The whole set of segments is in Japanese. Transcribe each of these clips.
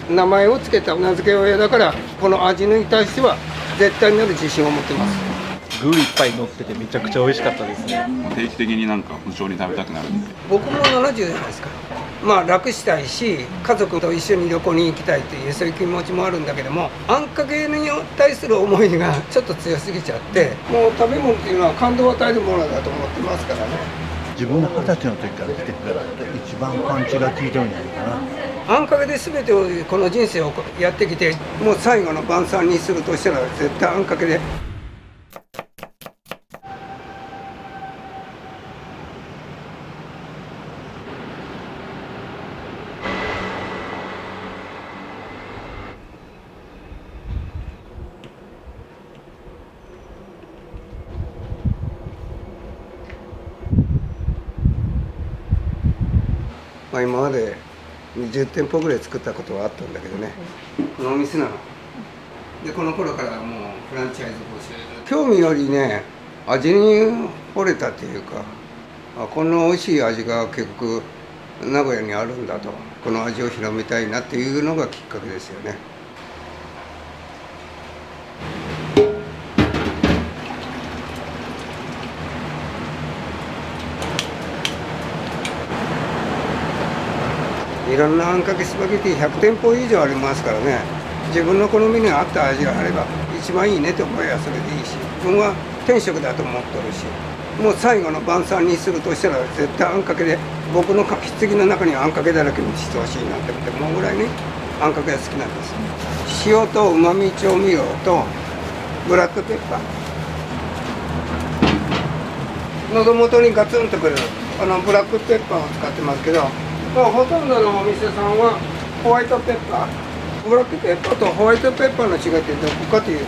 名前を付けた名付け親だから、この味に対しては絶対なる自信を持ってます。具いっぱい乗っててめちゃくちゃ美味しかったですね。定期的になんか無性に食べたくなるんで。僕も70じゃないですか。まあ楽したいし、家族と一緒に旅行に行きたいというそういう気持ちもあるんだけども、あんかけに対する思いがちょっと強すぎちゃって、もう食べ物っていうのは感動を与えるものだと思ってますからね。自分の20歳の時から来てるから一番パンチが効いてるんじゃないかな。あんかけで全てをこの人生をやってきて、もう最後の晩餐にするとしたら絶対あんかけで。まあ今まで20店舗ぐらい作ったことはあったんだけどね、このお店なので、この頃からもうフランチャイズ募集、興味よりね味に惚れたっていうか、こんな美味しい味が結局名古屋にあるんだと、この味を広めたいなっていうのがきっかけですよね。いろんなあんかけスパゲティ100店舗以上ありますからね、自分の好みに合った味があれば一番いいねと思えばそれでいいし、自分は天職だと思ってるし、もう最後の晩餐にするとしたら絶対あんかけで、僕の棺の中にあんかけだらけにしてほしいなって思うぐらいね、あんかけが好きなんです。塩とうまみ調味料とブラックペッパー、喉元にガツンとくるブラックペッパーを使ってますけど、ほとんどのお店さんはホワイトペッパー、ブラックペッパーとホワイトペッパーの違いってどこかというと、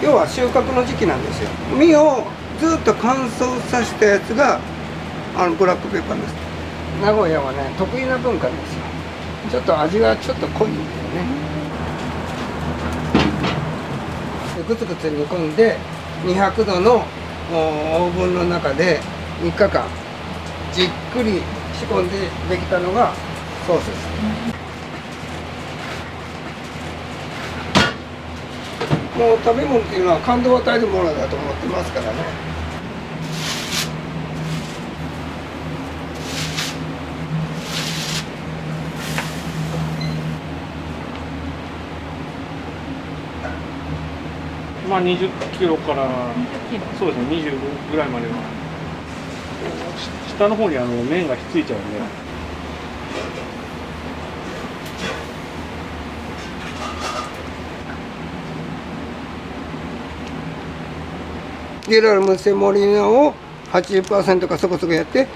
要は収穫の時期なんですよ。実をずっと乾燥させたやつがブラックペッパーです。名古屋はね得意な文化ですよ。ちょっと味がちょっと濃いんだよね。でグツグツ煮込んで200度のオーブンの中で3日間じっくり仕込んでできたのがソースです。もう食べ物っていうのは感動を与えるものだと思ってますからね。まあ20キロからそうですね25ぐらいまでは下の方に麺がひっついちゃうんで。ゲラルムセモリナを 80% かそこそこやって、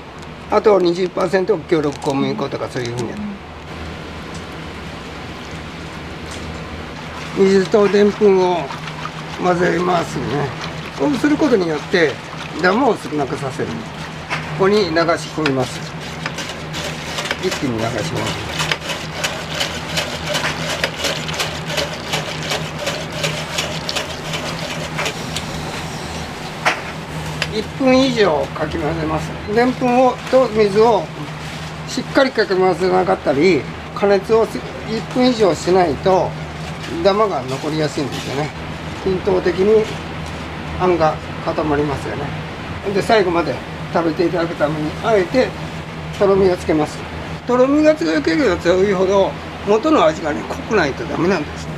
あと 20% 協力小麦粉とかそういうふうにやる。水とでんぷんを混ぜますね。そうすることによってダマを少なくさせる。ここに流し込みます。一気に流します。1分以上かき混ぜます。でんぷんと水をしっかりかき混ぜなかったり、加熱を1分以上しないとダマが残りやすいんですよね。均等的にあんが固まりますよね。で最後まで食べていただくためにあえてとろみをつけます。とろみが強ければ強いほど元の味がね濃くないとダメなんです。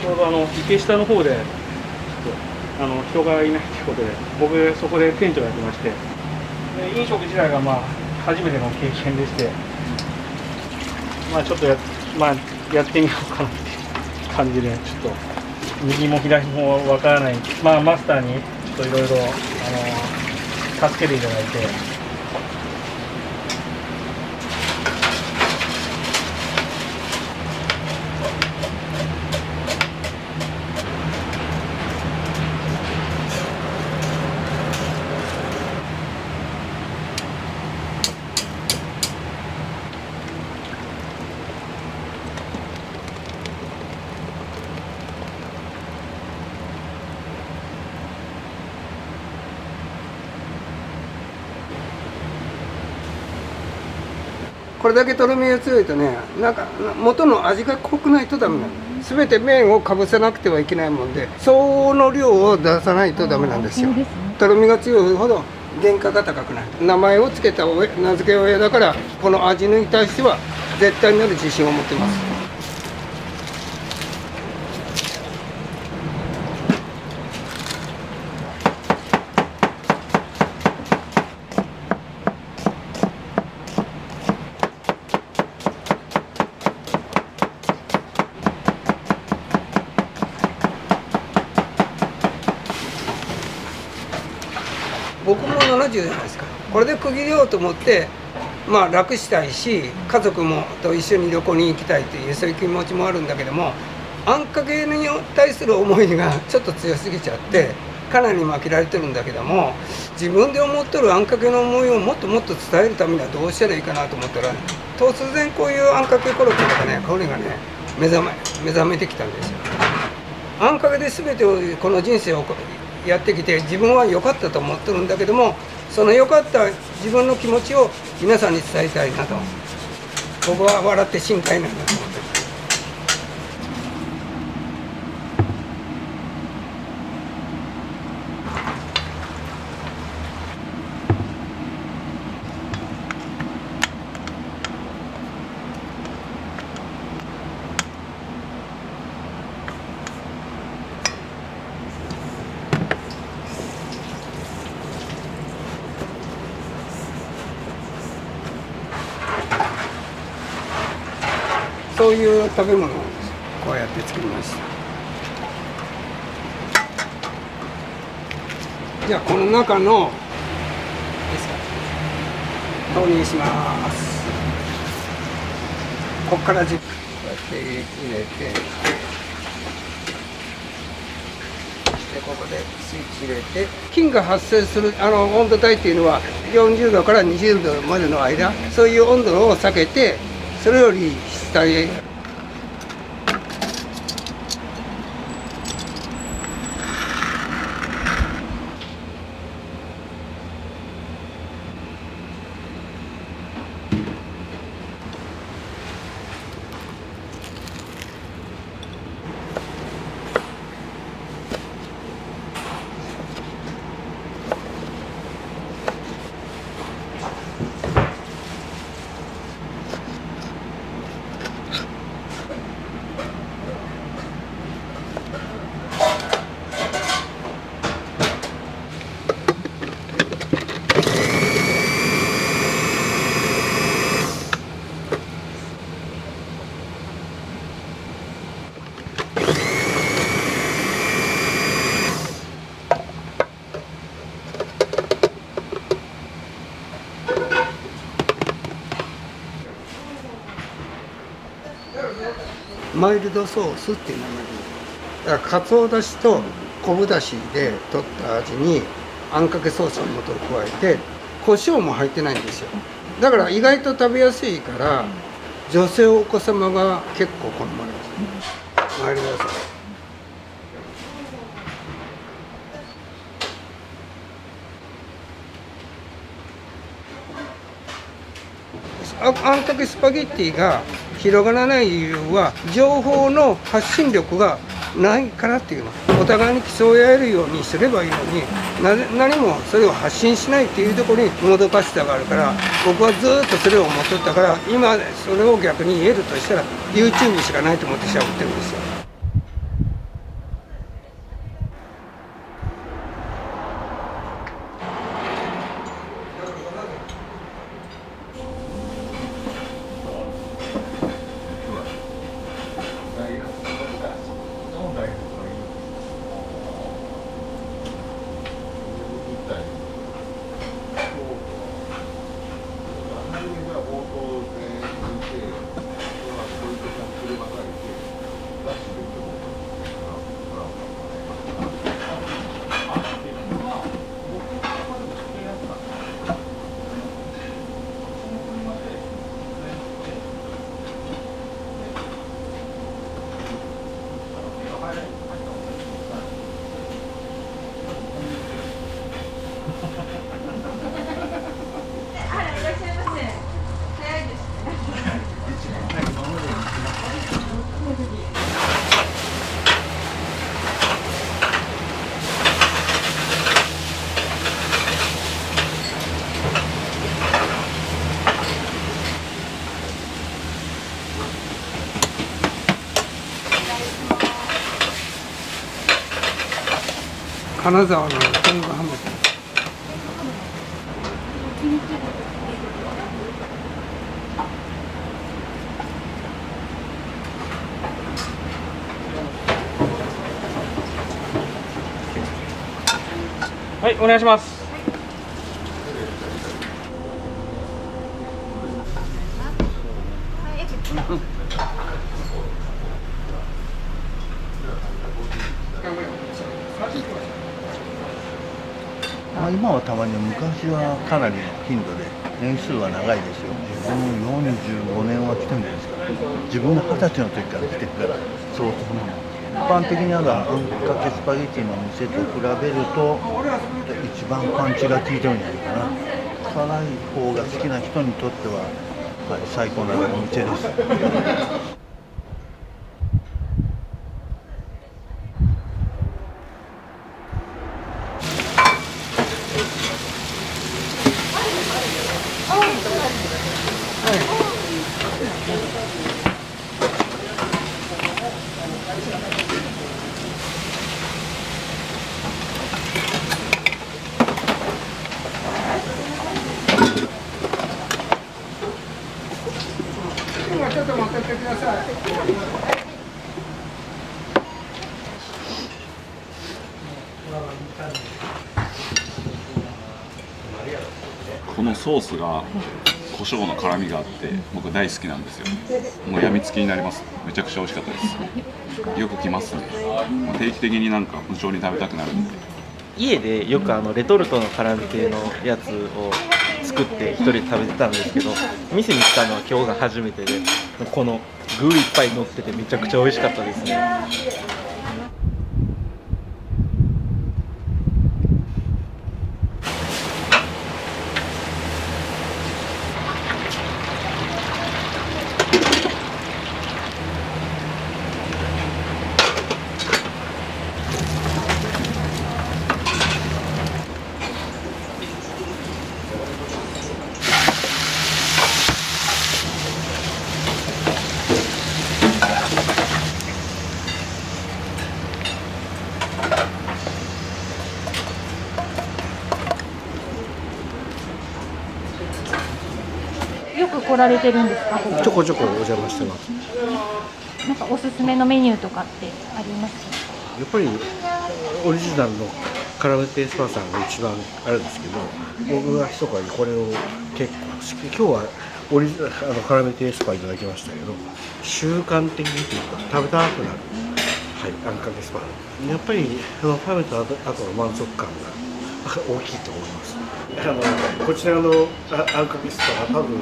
ちょうど池下の方で人がいないということで、僕そこで店長やってまして、飲食自体がまあ初めての経験でして、まあちょっとやってみようかなっていう感じでちょっと右も左もわからない、まあ、マスターにちょっといろいろ助けていただいて。これだけとろみが強いとね、なんか元の味が濃くないとダメなの。全て麺をかぶせなくてはいけないもんで、相応の量を出さないとダメなんですよ。とろみが強いほど原価が高くなる。名前を付けた名付け親だから、この味に対しては絶対になる自信を持ってます。僕も70じゃないですか。これで区切ようと思って、まあ楽したいし、家族もと一緒に旅行に行きたいというそういう気持ちもあるんだけども、あんかけに対する思いがちょっと強すぎちゃってかなり負けられてるんだけども、自分で思っとるあんかけの思いをもっともっと伝えるためにはどうしたらいいかなと思ったら、突然こういうあんかけコロッケとかね、これがね目覚めてきたんですよ。あんかけで全てをこの人生をやってきて、自分は良かったと思ってるんだけども、その良かった自分の気持ちを皆さんに伝えたいなと。僕は笑って深海なんだと思ってる。そういう食べ物をこうやって作りました。じゃあこの中の投入します。ここからこうやって入れて、でここでスイッチ入れて、菌が発生する温度帯っていうのは40度から20度までの間、そういう温度を避けて、それより下へマイルドソースっていう名前で、だからかつおだしと昆布だしで取った味にあんかけソースの素を加えて、胡椒も入ってないんですよ。だから意外と食べやすいから、女性お子様が結構好まれます。マイルドソース。あんかけスパゲッティが広がらない理由は、情報の発信力がないからっていうの。お互いに競い合えるようにすればいいのに、何もそれを発信しないっていうところにもどかしさがあるから、僕はずっとそれを思っとったから、今それを逆に言えるとしたら YouTube しかないと思ってしゃべってるんですよ。金沢の天狗ハム。はい、お願いします。まあ、今はたまに、昔はかなりの頻度で、年数は長いですよ。自分45年は来てるんですから、自分が20歳の時から来てるから、そうそう。一般的にあるあんかけスパゲティの店と比べると、一番パンチが効いてるんじゃないかな。辛い方が好きな人にとっては、はい、最高なお店です。ちょっと待っててください。このソースが胡椒の辛みがあって僕大好きなんですよ。もうやみつきになります。めちゃくちゃ美味しかったです。よく来ますね。もう定期的になんか無性に食べたくなるんで。家でよくレトルトの辛味系のやつを作って一人で食べてたんですけど、店に来たのは今日が初めてで、この具いっぱい乗っててめちゃくちゃ美味しかったですね。よく来られてるんですか？ちょこちょこお邪魔してます。なんかおすすめのメニューとかってありますか？やっぱりオリジナルの辛めテイスパーさんが一番あるんですけど、僕が密かにこれを結構好き。今日はオリジナル辛めテイスパーいただきましたけど、習慣的にというか食べたくなる、はい、あんかけスパやっぱり食べた後の満足感が大きいと思います。こちらのあんかけスパは多分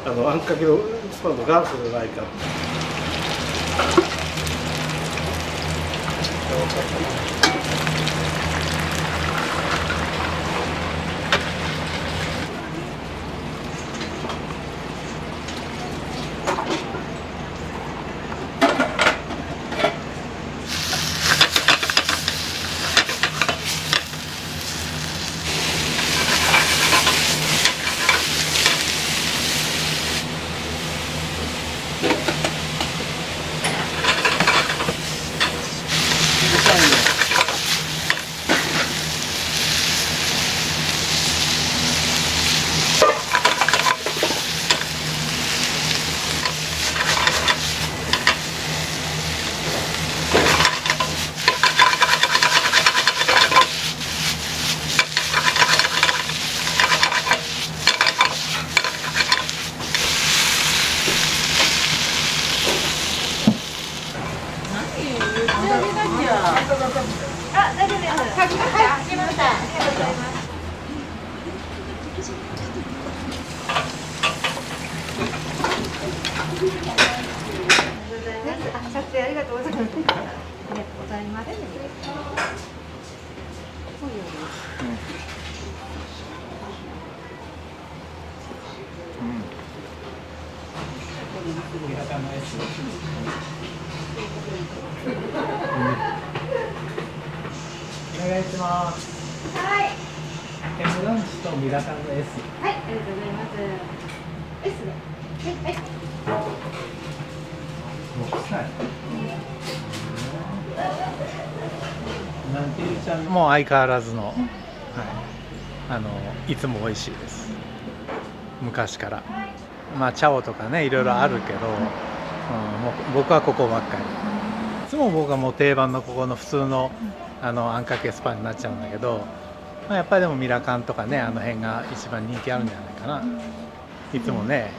あんかけのスパの元祖じゃないか。撮影ありがとうございます。ありがとうございます。お願いします。はい。Mランチとミラカンの S。はい、ありがとうございます。S で。はい。6歳。もう相変わらずの、はい、いつも美味しいです。昔から。まあチャオとかねいろいろあるけど、もう僕はここばっかり。いつも僕はもう定番のここの普通のあんかけスパになっちゃうんだけど、まあ、やっぱりでもミラカンとかねあの辺が一番人気あるんじゃないかな。いつもね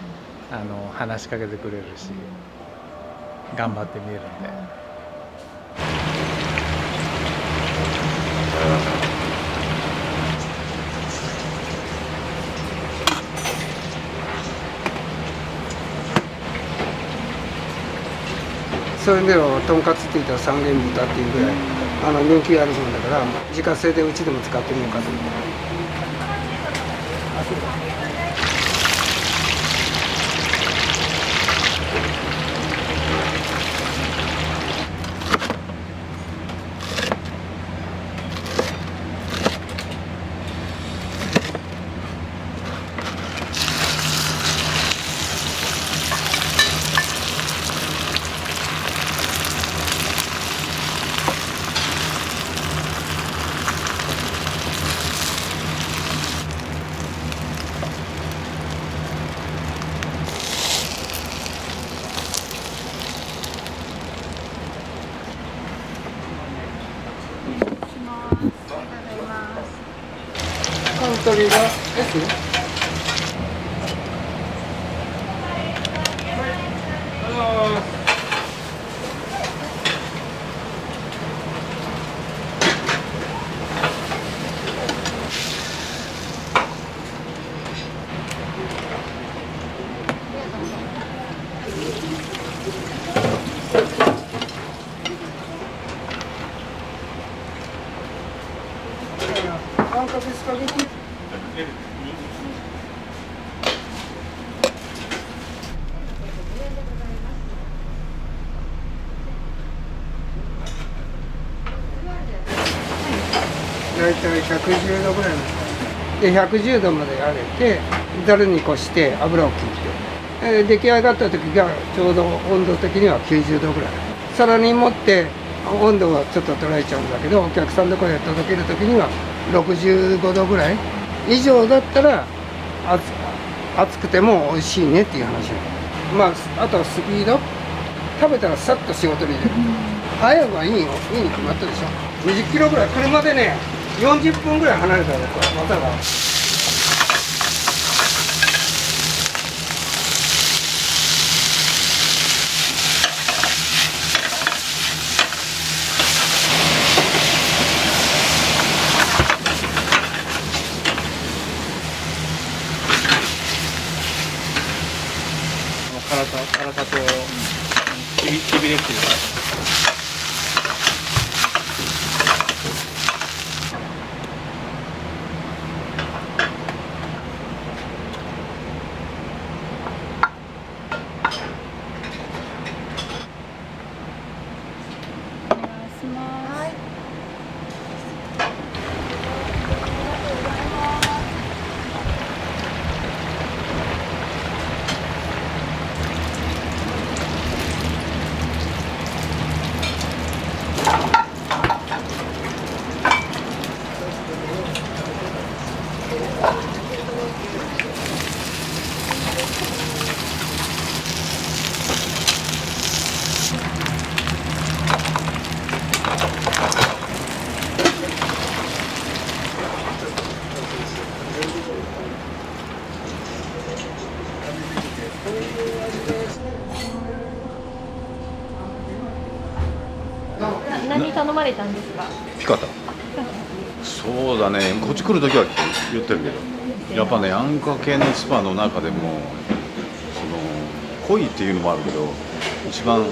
話しかけてくれるし頑張って見えるんで。それではとんかつって言ったら三元豚っていうぐらい人気があるもんだから自家製でうちでも使ってみようかと思って。カントリーが S？ あんかけスパゲティ。大体110度ぐらいで110度まで上げてざるにこして油を切って出来上がった時がちょうど温度的には90度ぐらい皿に持って温度はちょっと取られちゃうんだけどお客さんのところへ届ける時には65度ぐらい以上だったら熱くても美味しいねっていう話。まああとはスピード食べたらさっと仕事に出る。早い方がいいよ。いいに決まったでしょ。20キロぐらい車でね40分ぐらい離れたらこれ技が。辛さとしびれっていうか。何頼まれたんですか？ピカタ。そうだね、こっち来るときは言ってるけど、やっぱね、あんかけのスパの中でも濃いっていうのもあるけど一番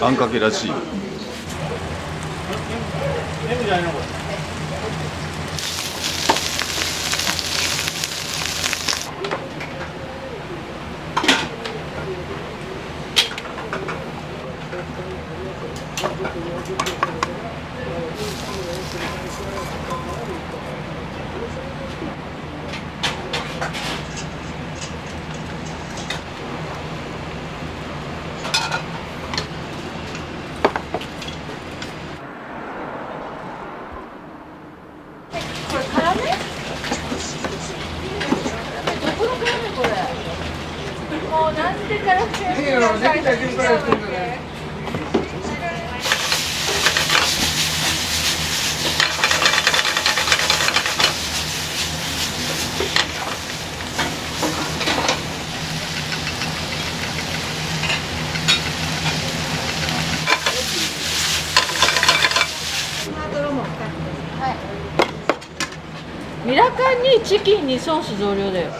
あんかけらしい。よ、できた順からやってんだね。ミラカンにチキンにソース増量だよ。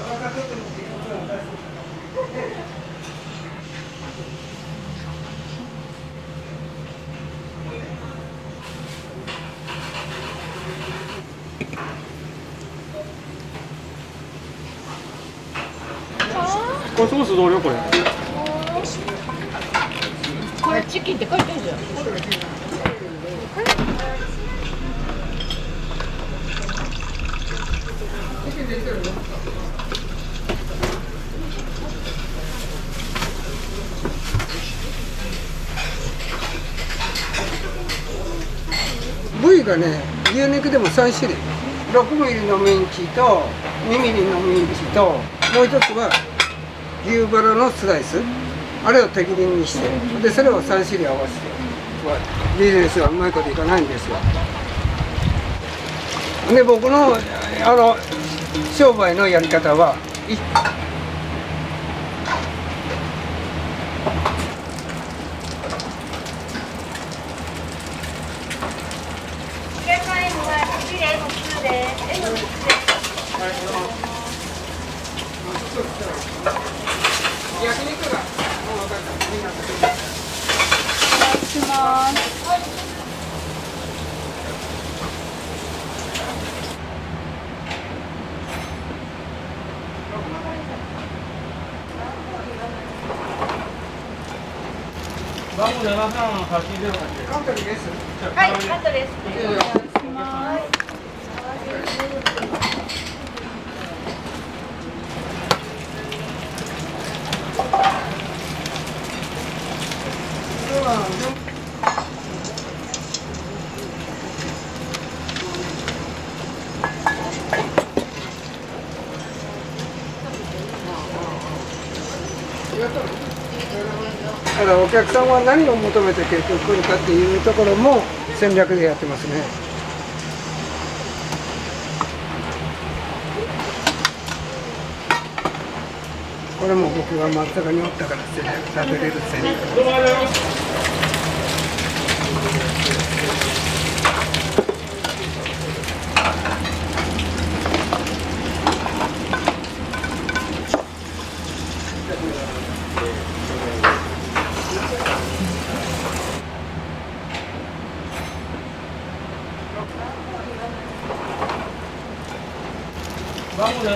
これソース増量これ。これチキンって書いてあるじゃん。部位がね、牛肉でも3種類。6ミリのミンチと2ミリのミンチと、もう一つは牛バラのスライス。あれを手切りにして、でそれを3種類合わせて。ビジネスはうまいこといかないんですよ。で僕の商売のやり方は。焼肉がもう分かったみんなお願いします。番号738088。カントリーです。はい、カットです。お願いします。お客さんは何を求めて結局来るかっていうところも戦略でやってますね。これも僕が松坂におったから戦略立てれる戦略。番号738088。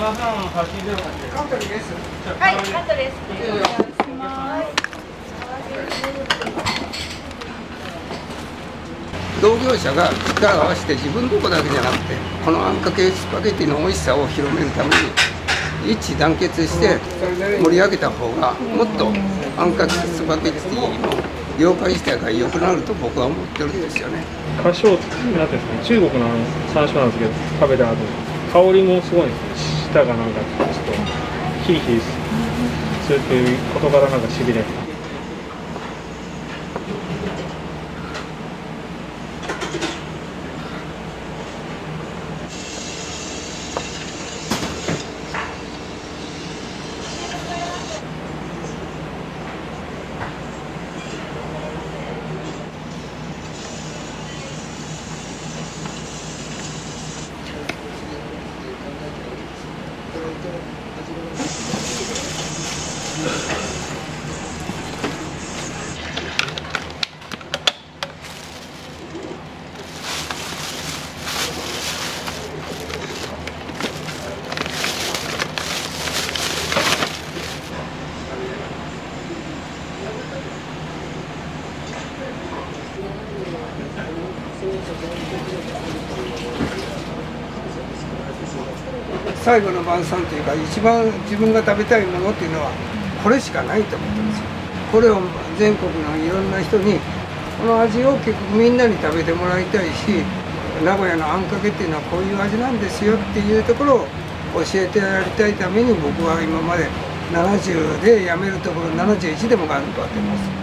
カントリーです。はい、カットです。お願いします。同業者が力を合わせて自分どこだけじゃなくてこのあんかけスパゲティの美味しさを広めるために一致団結して盛り上げた方がもっとあんかけスパゲティの業界自体が良くなると僕は思ってるんですよね。花椒なんていうんですかね、中国の山椒なんですけど食べた後香りもすごいですね。舌がなんかちょっとヒリヒリするということからなんかしびれる。最後の晩餐というか一番自分が食べたいものっていうのはこれしかないと思ってますよ。これを全国のいろんな人にこの味を結局みんなに食べてもらいたいし、名古屋のあんかけっていうのはこういう味なんですよっていうところを教えてやりたいために僕は今まで70で辞めるところ71でも頑張ってます。